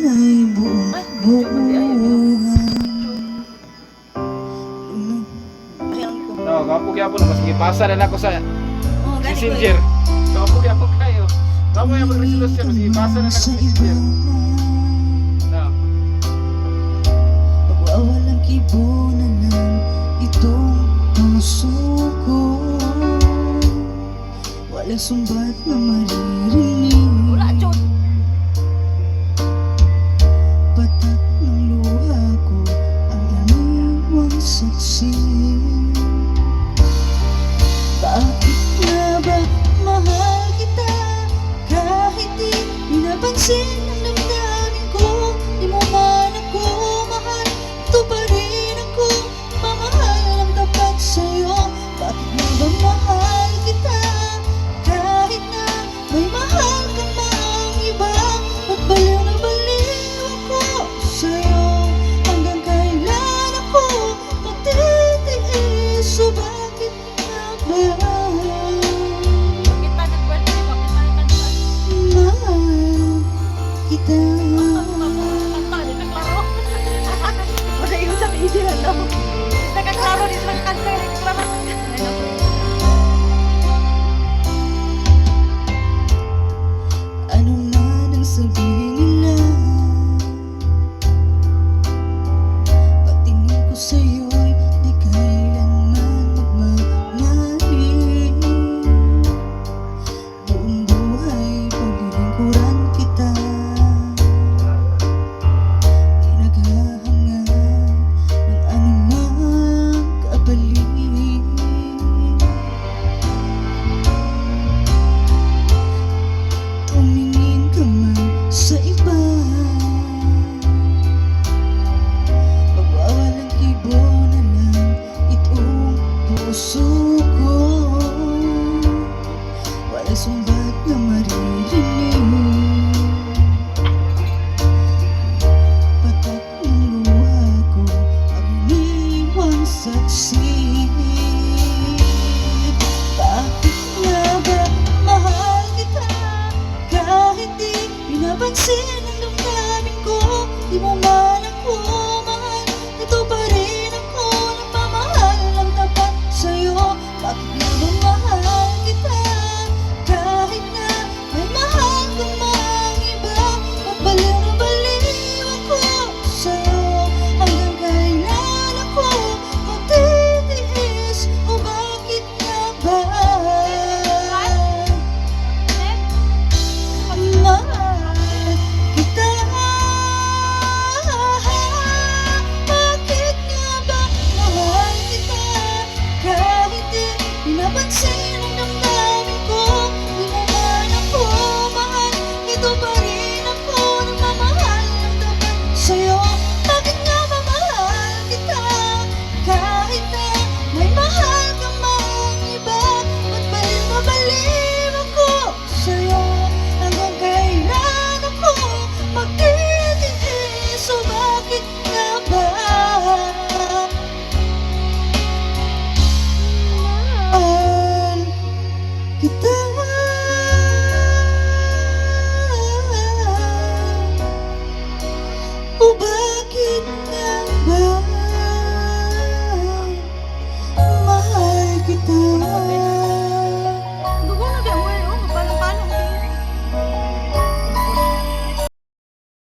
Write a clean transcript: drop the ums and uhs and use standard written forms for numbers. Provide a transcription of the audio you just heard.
ay buong-buuhan. No, kapag-yapon na, sige, pasa na ako sa gani ko messenger. Kapag-yapon kayo. Kapag-yapon resolution, sige, pasa na ako sa messenger. No. Pagwawalang kibo na lang itong puso ko. Walang sumbat na maririnig. wala jud. Patak ng luha ko ang iniwang saksi. Bakit nga ba mahal kita kahit di pinapansin ang damdamin ko? Di mo man ako mahal, ito pa rin ako mamahal ang tapat sa'yo. Bakit nga ba mahal kita kahit na may mahal ka mang iba? At baliw na baliw ako sa'yo. Hanggang kailan ako magtitiis? So bakit nga ba Kita nagkwento ni bakit tayo kanina. mahal kita? Kanta di naklaro. Wala yung sa video na daw. Nagkaklaro di sa kanta nagklaro. Ano man ang sabihin nila, pagtingin ko sa'yo'y di kailanman magmamahalin. Buong buhay paglilingkuran kita, di naghahangad ng anumang kapalit. Tumingin ka man sa iba, pagwawalang kibo na lang itong puso ko. Walang sumbat na maririnig. Patak ng luha ko ang iniwang saksi. Bakit nga ba mahal kita kahit di pinapansin ang damdamin ko? Di mo